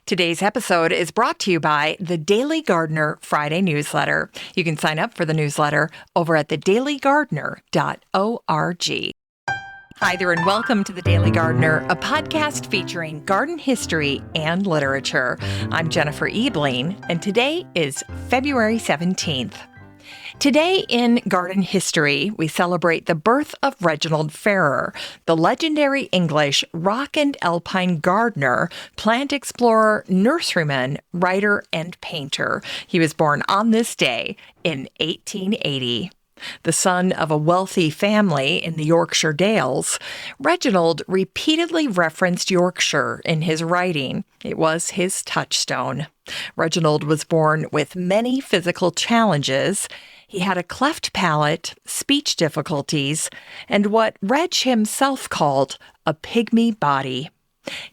Today's episode is brought to you by the Daily Gardener Friday newsletter. You can sign up for the newsletter over at thedailygardener.org. Hi there and welcome to The Daily Gardener, a podcast featuring garden history and literature. I'm Jennifer Ebling, and today is February 17th. Today in garden history, we celebrate the birth of Reginald Farrer, the legendary English rock and alpine gardener, plant explorer, nurseryman, writer, and painter. He was born on this day in 1880. The son of a wealthy family in the Yorkshire Dales, Reginald repeatedly referenced Yorkshire in his writing. It was his touchstone. Reginald was born with many physical challenges. He had a cleft palate, speech difficulties, and what Reg himself called a pygmy body.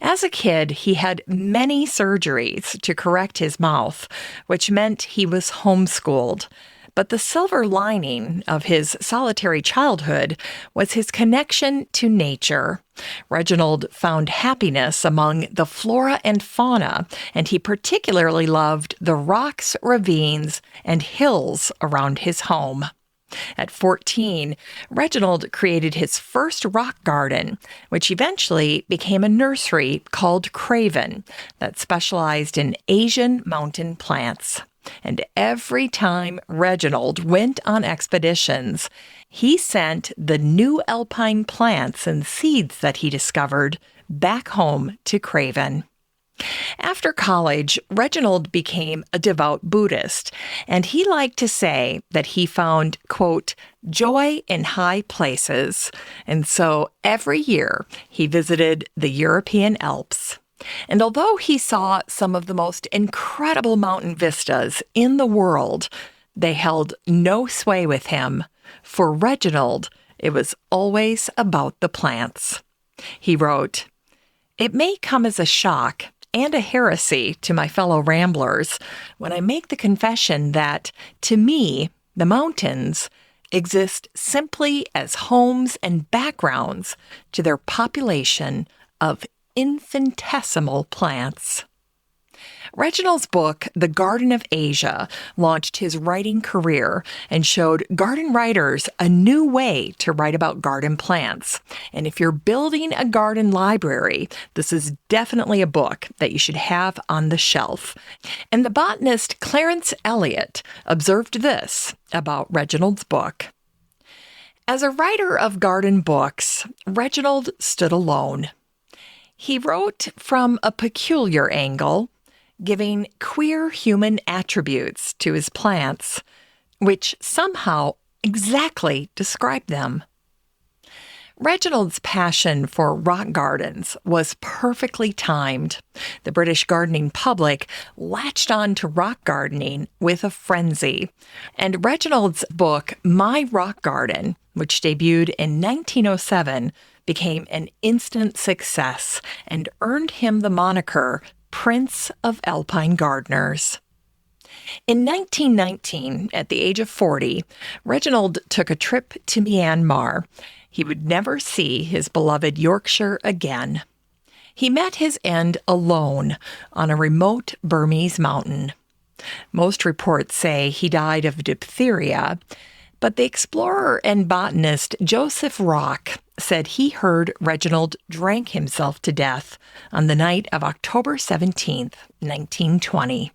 As a kid, he had many surgeries to correct his mouth, which meant he was homeschooled. But the silver lining of his solitary childhood was his connection to nature. Reginald found happiness among the flora and fauna, and he particularly loved the rocks, ravines, and hills around his home. At 14, Reginald created his first rock garden, which eventually became a nursery called Craven that specialized in Asian mountain plants. And every time Reginald went on expeditions, he sent the new alpine plants and seeds that he discovered back home to Craven. After college, Reginald became a devout Buddhist, and he liked to say that he found, quote, joy in high places. And so every year he visited the European Alps. And although he saw some of the most incredible mountain vistas in the world, they held no sway with him. For Reginald, it was always about the plants. He wrote, "It may come as a shock and a heresy to my fellow ramblers when I make the confession that, to me, the mountains exist simply as homes and backgrounds to their population of infinitesimal plants." Reginald's book, The Garden of Asia, launched his writing career and showed garden writers a new way to write about garden plants. And if you're building a garden library, this is definitely a book that you should have on the shelf. And the botanist Clarence Eliot observed this about Reginald's book. As a writer of garden books, Reginald stood alone. He wrote from a peculiar angle, giving queer human attributes to his plants, which somehow exactly described them. Reginald's passion for rock gardens was perfectly timed. The British gardening public latched on to rock gardening with a frenzy. And Reginald's book, My Rock Garden, which debuted in 1907, became an instant success and earned him the moniker Prince of Alpine Gardeners. In 1919, at the age of 40, Reginald took a trip to Myanmar. He would never see his beloved Yorkshire again. He met his end alone on a remote Burmese mountain. Most reports say he died of diphtheria, but the explorer and botanist Joseph Rock said he heard Reginald drank himself to death on the night of October 17th, 1920.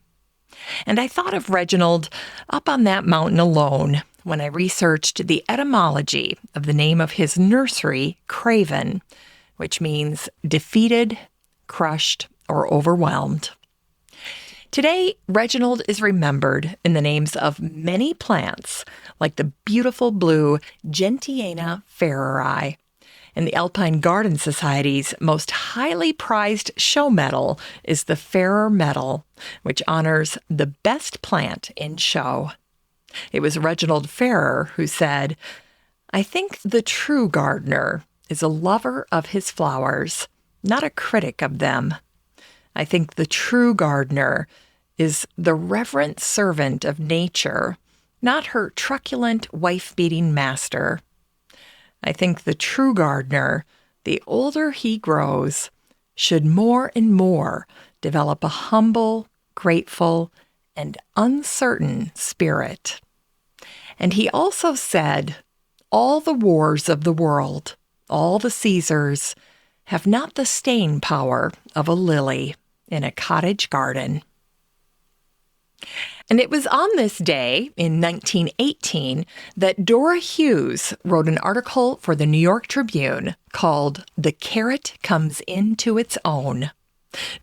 And I thought of Reginald up on that mountain alone when I researched the etymology of the name of his nursery, Craven, which means defeated, crushed, or overwhelmed. Today, Reginald is remembered in the names of many plants, like the beautiful blue Gentiana Farreri. And the Alpine Garden Society's most highly prized show medal is the Farrer Medal, which honors the best plant in show. It was Reginald Farrer who said, "I think the true gardener is a lover of his flowers, not a critic of them. I think the true gardener is the reverent servant of nature, not her truculent, wife-beating master. I think the true gardener, the older he grows, should more and more develop a humble, grateful, and uncertain spirit. And he also said, all the wars of the world, all the Caesars, have not the staying power of a lily in a cottage garden. And it was on this day in 1918 that Dora Hughes wrote an article for the New York Tribune called "The Carrot Comes Into Its Own."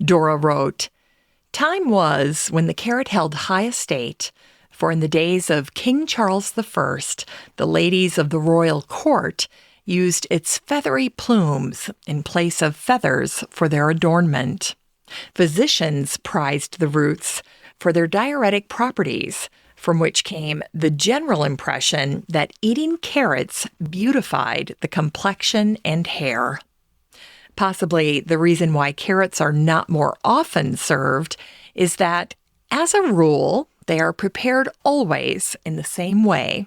Dora wrote, "Time was when the carrot held high estate, for in the days of King Charles I, the ladies of the royal court used its feathery plumes in place of feathers for their adornment. Physicians prized the roots for their diuretic properties, from which came the general impression that eating carrots beautified the complexion and hair. Possibly the reason why carrots are not more often served is that, as a rule, they are prepared always in the same way.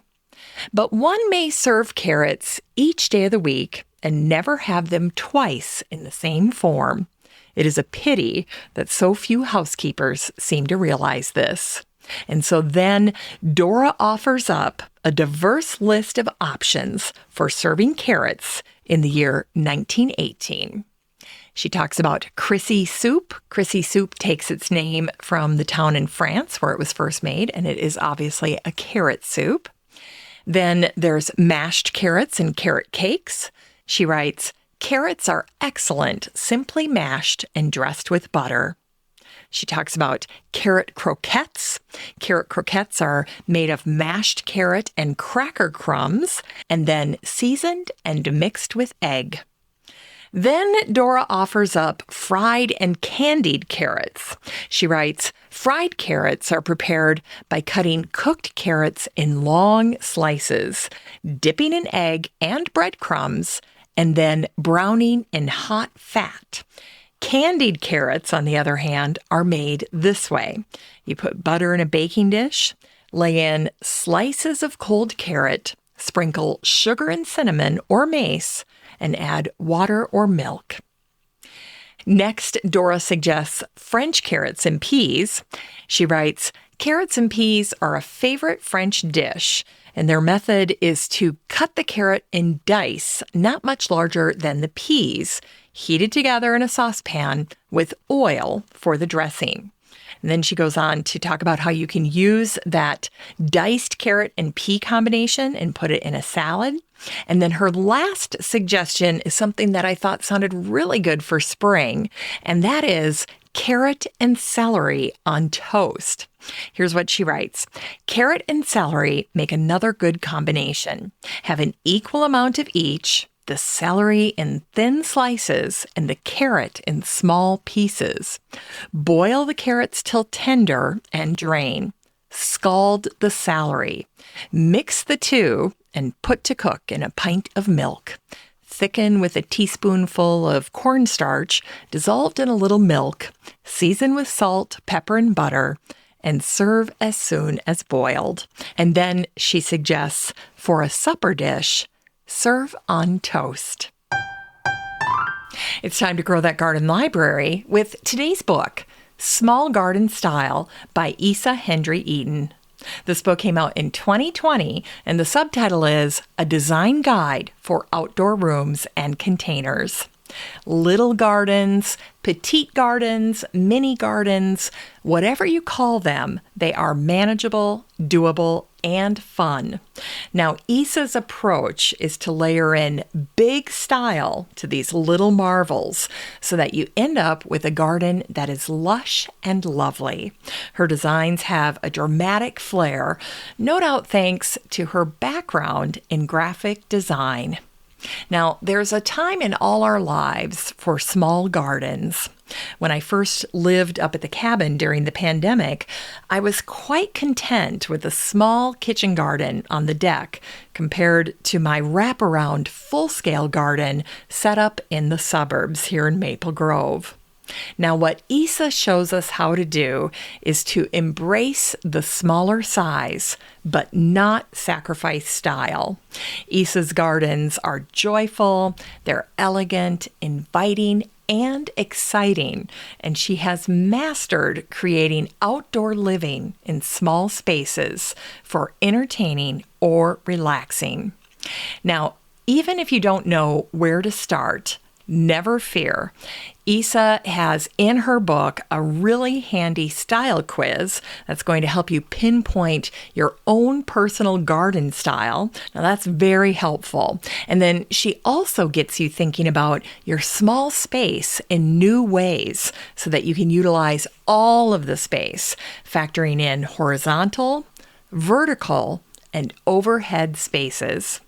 But one may serve carrots each day of the week and never have them twice in the same form. It is a pity that so few housekeepers seem to realize this." And so then Dora offers up a diverse list of options for serving carrots in the year 1918. She talks about Crissy soup. Crissy soup takes its name from the town in France where it was first made, and it is obviously a carrot soup. Then there's mashed carrots and carrot cakes. She writes, "Carrots are excellent, simply mashed and dressed with butter." She talks about carrot croquettes. Carrot croquettes are made of mashed carrot and cracker crumbs, and then seasoned and mixed with egg. Then Dora offers up fried and candied carrots. She writes, "Fried carrots are prepared by cutting cooked carrots in long slices, dipping in egg and breadcrumbs, and then browning in hot fat. Candied carrots, on the other hand, are made this way. You put butter in a baking dish, lay in slices of cold carrot, sprinkle sugar and cinnamon or mace, and add water or milk." Next, Dora suggests French carrots and peas. She writes, "Carrots and peas are a favorite French dish, and their method is to cut the carrot in dice not much larger than the peas, heated together in a saucepan with oil for the dressing." And then she goes on to talk about how you can use that diced carrot and pea combination and put it in a salad. And then her last suggestion is something that I thought sounded really good for spring, and that is carrot and celery on toast. Here's what she writes. "Carrot and celery make another good combination. Have an equal amount of each, the celery in thin slices and the carrot in small pieces. Boil the carrots till tender and drain. Scald the celery. Mix the two and put to cook in a pint of milk. Thicken with a teaspoonful of cornstarch dissolved in a little milk. Season with salt, pepper, and butter, and serve as soon as boiled." And then she suggests, for a supper dish, serve on toast. It's time to grow that garden library with today's book, Small Garden Style by Hendry Eaton. This book came out in 2020, and the subtitle is A Design Guide for Outdoor Rooms and Containers. Little gardens, petite gardens, mini gardens, whatever you call them, they are manageable, doable, and fun. Now, Issa's approach is to layer in big style to these little marvels so that you end up with a garden that is lush and lovely. Her designs have a dramatic flair, no doubt thanks to her background in graphic design. Now, there's a time in all our lives for small gardens. When I first lived up at the cabin during the pandemic, I was quite content with a small kitchen garden on the deck compared to my wraparound full-scale garden set up in the suburbs here in Maple Grove. Now, what Isa shows us how to do is to embrace the smaller size, but not sacrifice style. Isa's gardens are joyful, they're elegant, inviting, and exciting, and she has mastered creating outdoor living in small spaces for entertaining or relaxing. Now, even if you don't know where to start, never fear. Isa has in her book a really handy style quiz that's going to help you pinpoint your own personal garden style. Now that's very helpful. And then she also gets you thinking about your small space in new ways so that you can utilize all of the space, factoring in horizontal, vertical, and overhead spaces.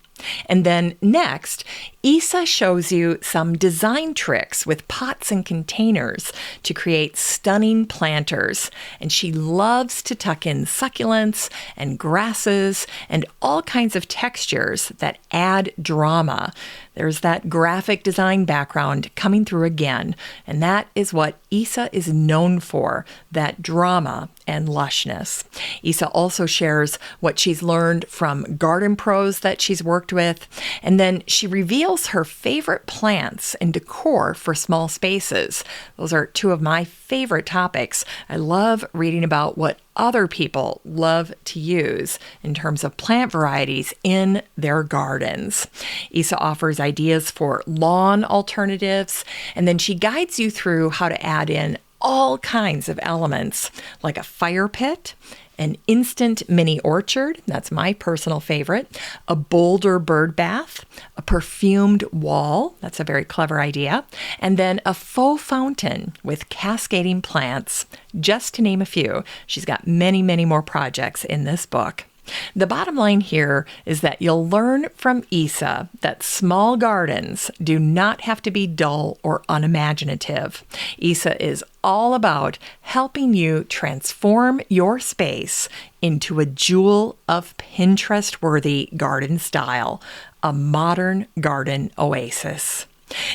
And then next, Isa shows you some design tricks with pots and containers to create stunning planters. And she loves to tuck in succulents and grasses and all kinds of textures that add drama. There's that graphic design background coming through again, and that is what Isa is known for, that drama and lushness. Isa also shares what she's learned from garden pros that she's worked with, and then she reveals her favorite plants and decor for small spaces. Those are two of my favorite topics. I love reading about what other people love to use in terms of plant varieties in their gardens. Isa offers ideas for lawn alternatives, and then she guides you through how to add in all kinds of elements like a fire pit, an instant mini orchard, that's my personal favorite, a boulder bird bath, a perfumed wall, that's a very clever idea, and then a faux fountain with cascading plants, just to name a few. She's got many, many more projects in this book. The bottom line here is that you'll learn from Isa that small gardens do not have to be dull or unimaginative. Isa is all about helping you transform your space into a jewel of Pinterest-worthy garden style, a modern garden oasis.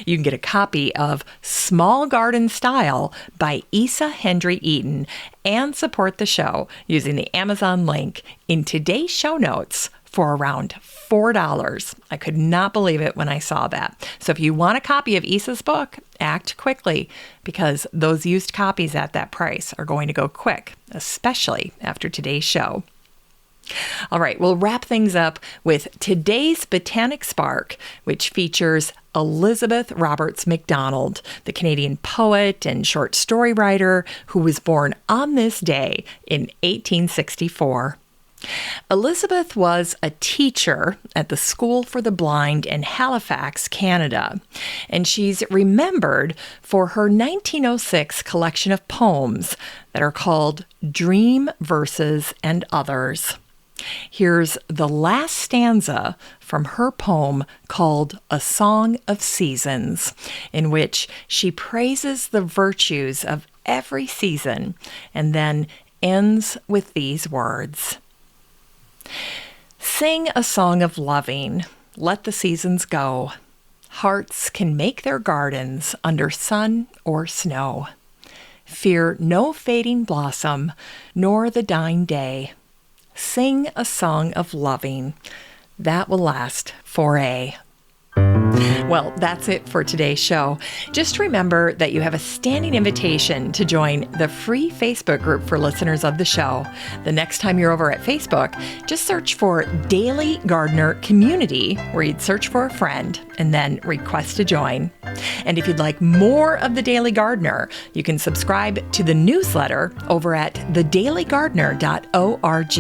You can get a copy of Small Garden Style by Hendry Eaton and support the show using the Amazon link in today's show notes for around $4. I could not believe it when I saw that. So if you want a copy of Isa's book, act quickly because those used copies at that price are going to go quick, especially after today's show. All right, we'll wrap things up with today's Botanic Spark, which features Elizabeth Roberts MacDonald, the Canadian poet and short story writer who was born on this day in 1864. Elizabeth was a teacher at the School for the Blind in Halifax, Canada, and she's remembered for her 1906 collection of poems that are called Dream Verses and Others. Here's the last stanza from her poem called A Song of Seasons, in which she praises the virtues of every season and then ends with these words. Sing a song of loving, let the seasons go. Hearts can make their gardens under sun or snow. Fear no fading blossom, nor the dying day. Sing a song of loving that will last for aye. Well, that's it for today's show. Just remember that you have a standing invitation to join the free Facebook group for listeners of the show. The next time you're over at Facebook, just search for Daily Gardener Community, where you'd search for a friend and then request to join. And if you'd like more of The Daily Gardener, you can subscribe to the newsletter over at thedailygardener.org.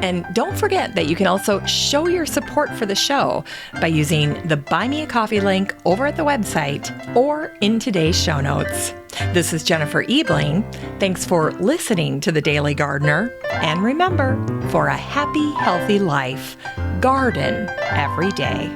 And don't forget that you can also show your support for the show by using the Buy Me a Coffee link over at the website or in today's show notes. This is Jennifer Eaton. Thanks for listening to The Daily Gardener. And remember, for a happy, healthy life, garden every day.